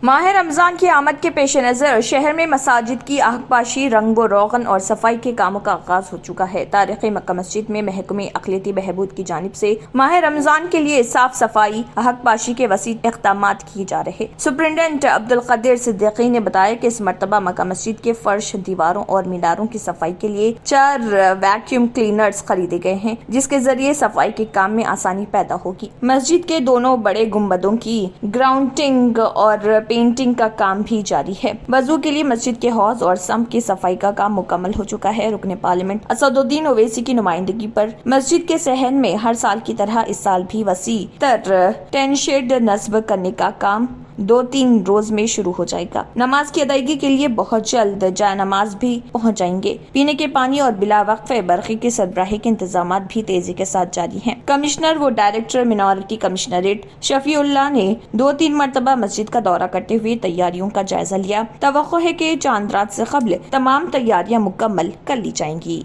माह रमजान की आमद के पेश नज़र शहर में मसाजिद की आहकपाशी, रंग व रोगन और सफाई के कामों का आगाज हो चुका है। तारीखी मक्का मस्जिद में महकमे अक़लियती बहबूद की जानिब से माह रमजान के लिए साफ सफाई, आहकपाशी के वसी इक़दामात किए जा रहे। सुपरिटेंडेंट अब्दुल क़ादिर सिद्दीकी ने बताया कि इस मरतबा मक्का मस्जिद के फर्श, दीवारों और मीनारों की सफाई के लिए 4 वैक्यूम क्लीनर्स खरीदे गए हैं, जिसके जरिए सफाई के काम में आसानी पैदा होगी। मस्जिद के दोनों बड़े गुंबदों की ग्राउंडिंग और पेंटिंग का काम भी जारी है। वजू के लिए मस्जिद के हौज और सम्प की सफाई का काम मुकम्मल हो चुका है। रुकने पार्लियामेंट असदुद्दीन ओवैसी की नुमाइंदगी पर मस्जिद के सहन में हर साल की तरह इस साल भी वसी तर टेंट शेड नस्ब करने का काम 2-3 रोज में शुरू हो जाएगा। नमाज की अदायगी के लिए बहुत जल्द जाय नमाज भी पहुंच जाएंगे। पीने के पानी और बिला वक्फे बरक़ी की सरबराही के इंतजाम भी तेजी के साथ जारी हैं। कमिश्नर व डायरेक्टर मिनॉरिटी कमिश्नरेट शफीउल्लाह ने 2-3 मरतबा मस्जिद का दौरा करते हुए तैयारियों का जायजा लिया। तवक्को है कि चांद रात से कबल तमाम तैयारियां मुकम्मल कर ली जाएंगी।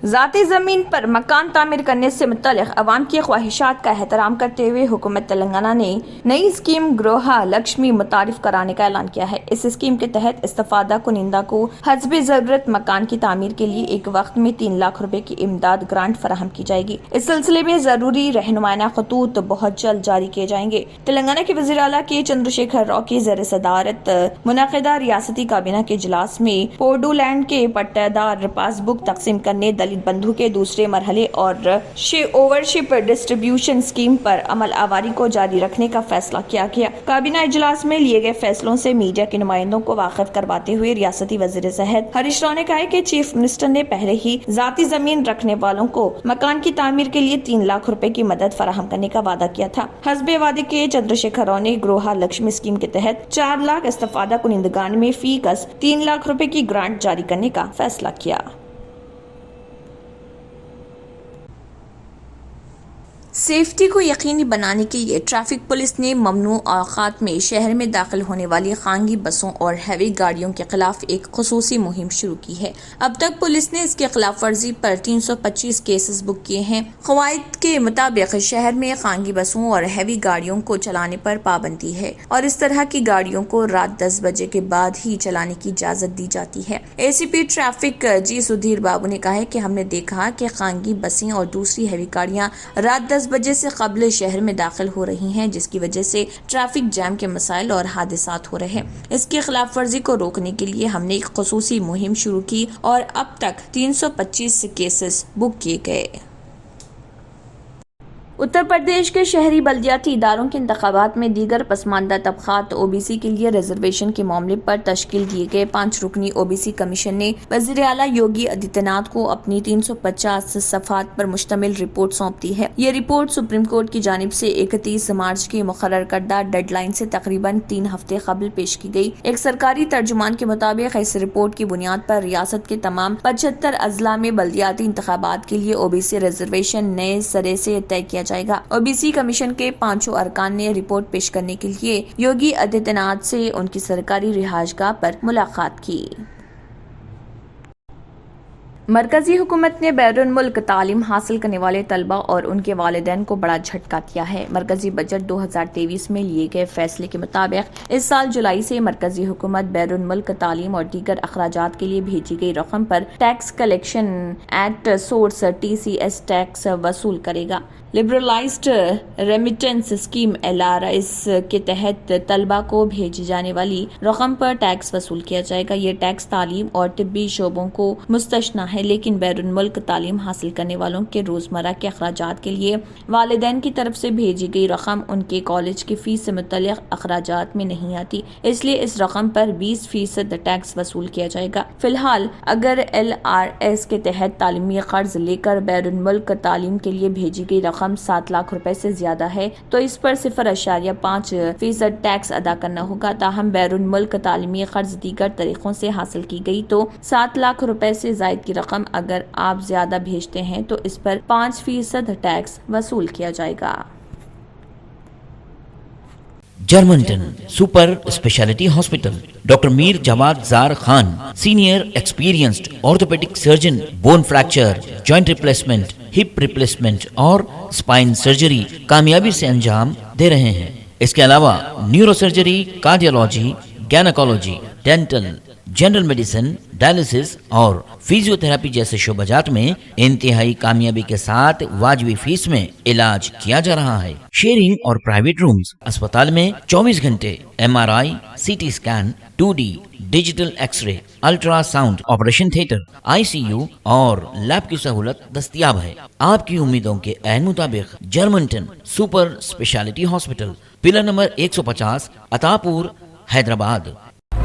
ज़ाती ज़मीन पर मकान तामीर करने से मुतल्लिक़ अवाम की ख्वाहिशात का एहतराम करते हुए हुकूमत तेलंगाना ने नई स्कीम गृह लक्ष्मी मुतारिफ कराने का ऐलान किया है। इस स्कीम के तहत इस्तिफ़ादा कुनिंदा को हस्बे ज़रूरत मकान की तामीर के लिए एक वक्त में 3 लाख रुपए की इमदाद ग्रांट फराहम की जाएगी। इस सिलसिले में ज़रूरी रहनुमाना खतूत बहुत जल्द जारी किए जाएंगे। तेलंगाना के वज़ीर आला के चंद्रशेखर राव की ज़ेर सदारत मुनक़िदा रियासती काबीना के इजलास में पोर्डूलैंड के पट्टेदार पासबुक तकसीम करने, दलित बंधु के दूसरे मरहले और ओवरशिप डिस्ट्रीब्यूशन स्कीम पर अमल आवारी को जारी रखने का फैसला किया गया। काबीना इजलास में लिए गए फैसलों से मीडिया के नुमाइंदों को वाकिफ करवाते हुए रियासती वज़ीर सेहत हरीश राव ने कहा कि चीफ मिनिस्टर ने पहले ही ज़ाती जमीन रखने वालों को मकान की तामीर के लिए 3 लाख रुपए की मदद फराहम करने का वादा किया था। हस्बे वादे के चंद्रशेखर राव ने गृह लक्ष्मी स्कीम के तहत 4 लाख इस्तिफ़ादा कुनिंदगान में फी कस 3 लाख रुपए की ग्रांट जारी करने का फैसला किया। सेफ्टी को यकीनी बनाने के लिए ट्रैफिक पुलिस ने ममनू औक़ात में शहर में दाखिल होने वाली खानगी बसों और हैवी गाड़ियों के खिलाफ एक खुसूसी मुहिम शुरू की है। अब तक पुलिस ने इसके खिलाफ वर्जी पर 325 केसेस बुक किए हैं। क़वाइद के मुताबिक शहर में खानगी बसों और हैवी गाड़ियों को चलाने पर पाबंदी है और इस तरह की गाड़ियों को रात 10 बजे के बाद ही चलाने की इजाज़त दी जाती है। ACP ट्रैफिक जी सुधीर बाबू ने कहा है कि हमने देखा कि खानगी बसें और दूसरी हैवी गाड़ियाँ रात 10 बजे से कबल शहर में दाखिल हो रही हैं, जिसकी वजह से ट्रैफिक जैम के मसाइल और हादसात हो रहे हैं। इसकी खिलाफ वर्जी को रोकने के लिए हमने एक खुसूसी मुहिम शुरू की और अब तक 325 केसेस बुक किए गए। उत्तर प्रदेश के शहरी बल्दियाती इदारों के इंतखाबात में दीगर पसमानदा तबकात OBC के लिए रिजर्वेशन के मामले पर तश्कील दिए गए 5 रुकनी OBC कमीशन ने वज़ीर आला योगी आदित्यनाथ को अपनी 350 सफ़हात पर मुश्तमिल रिपोर्ट सौंप दी है। ये रिपोर्ट सुप्रीम कोर्ट की जानिब से 31 मार्च की मुकर्रर करदा डेडलाइन से तकरीबन 3 हफ्ते कबल पेश की गई। एक सरकारी तर्जुमान के मुताबिक इस रिपोर्ट की बुनियाद पर रियासत के तमाम 75 अजला में बल्दियाती इंतखाबात के लिए OBC रिजर्वेशन नए सिरे से तय किया जाएगा। OBC कमीशन के 5 अरकान ने रिपोर्ट पेश करने के लिए योगी आदित्यनाथ से उनकी सरकारी रिहायशगाह पर मुलाकात की। मरकजी हुकूमत ने बैरून मुल्क तालीम हासिल करने वाले तलबा और उनके वालिदैन को बड़ा झटका दिया है। मरकजी बजट 2023 में लिए गए फैसले के मुताबिक इस साल जुलाई से मरकजी हुकूमत बैरून मुल्क तालीम और दीगर अखराजात के लिए भेजी गई रकम पर tax collection at source TCS tax वसूल करेगा। लिबरलाइज्ड रेमिटेंस स्कीम LRS के तहत तलबा को भेजी जाने वाली रकम पर टैक्स वसूल किया जाएगा। ये टैक्स तालीम और तिब्बी शोबों को मुस्तस्ना है, लेकिन बैरून मुल्क तालीम हासिल करने वालों के रोजमर्रा के अखराजात के लिए वालिदैन की तरफ से भेजी गई रकम उनके कॉलेज की फीस से मुतल्लिक अखराजात में नहीं आती, इसलिए इस रकम पर 20% टैक्स वसूल किया जाएगा। फिलहाल अगर LRS के तहत तालीमी कर्ज लेकर बैरून मुल्क तालीम के लिए भेजी गई रकम 7 लाख रुपए से ज्यादा है तो इस पर 0.5% टैक्स अदा करना होगा। ताहम बैरून मुल्क तालीमी कर्ज दीगर तरीकों से हासिल की गई तो 7 लाख रुपए से जायद की रकम अगर आप ज्यादा भेजते हैं तो इस पर 5% टैक्स वसूल किया जाएगा। Germanten super speciality hospital, doctor Mir Jawad Jar Khan, senior experienced orthopaedic surgeon, bone fracture, joint replacement, hip replacement और स्पाइन सर्जरी कामयाबी से अंजाम दे रहे हैं। इसके अलावा neuro surgery, cardiology, gynaecology, dental, general medicine, dialysis और फिजियोथेरेपी जैसे शोबाजात में इंतहाई कामयाबी के साथ वाजबी फीस में इलाज किया जा रहा है। शेयरिंग और प्राइवेट रूम्स। अस्पताल में 24 घंटे MRI, CT scan, 2D digital X-ray, ultrasound, operation theatre, ICU और लैब की सहूलत दस्तयाब है। आपकी उम्मीदों के ऐन मुताबिक Germanten super speciality hospital, pillar number 150, Attapur, Hyderabad.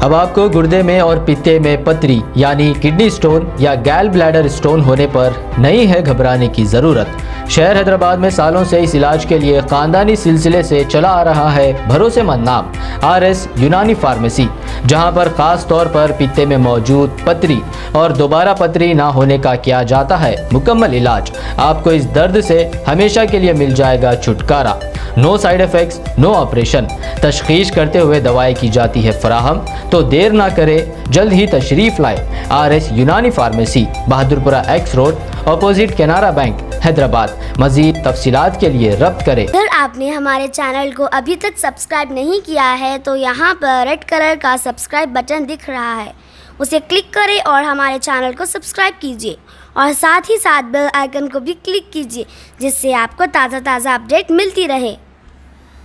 अब आपको गुर्दे में और पित्ते में पथरी यानी किडनी स्टोन या गैल ब्लैडर स्टोन होने पर नहीं है घबराने की ज़रूरत। शहर हैदराबाद में सालों से इस इलाज के लिए खानदानी सिलसिले से चला आ रहा है भरोसेमंद नाम RS यूनानी फार्मेसी, जहां पर खास तौर पर पित्ते में मौजूद पथरी और दोबारा पथरी ना होने का किया जाता है मुकम्मल इलाज। आपको इस दर्द से हमेशा के लिए मिल जाएगा छुटकारा। No side effects, no operation. तशखीस करते हुए दवाएं की जाती है फराहम। तो देर ना करें, जल्द ही तशरीफ लाए RS Unani pharmacy, Bahadurpura X road, opposite Canara bank, Hyderabad. मजीद तफसीलात के लिए रब्त करें। अगर आपने हमारे चैनल को अभी तक सब्सक्राइब नहीं किया है तो यहाँ पर रेड कलर का सब्सक्राइब बटन दिख रहा है, उसे क्लिक करें और हमारे चैनल को सब्सक्राइब कीजिए और साथ ही साथ बेल आइकन को भी क्लिक कीजिए, जिससे आपको ताज़ा अपडेट मिलती रहे।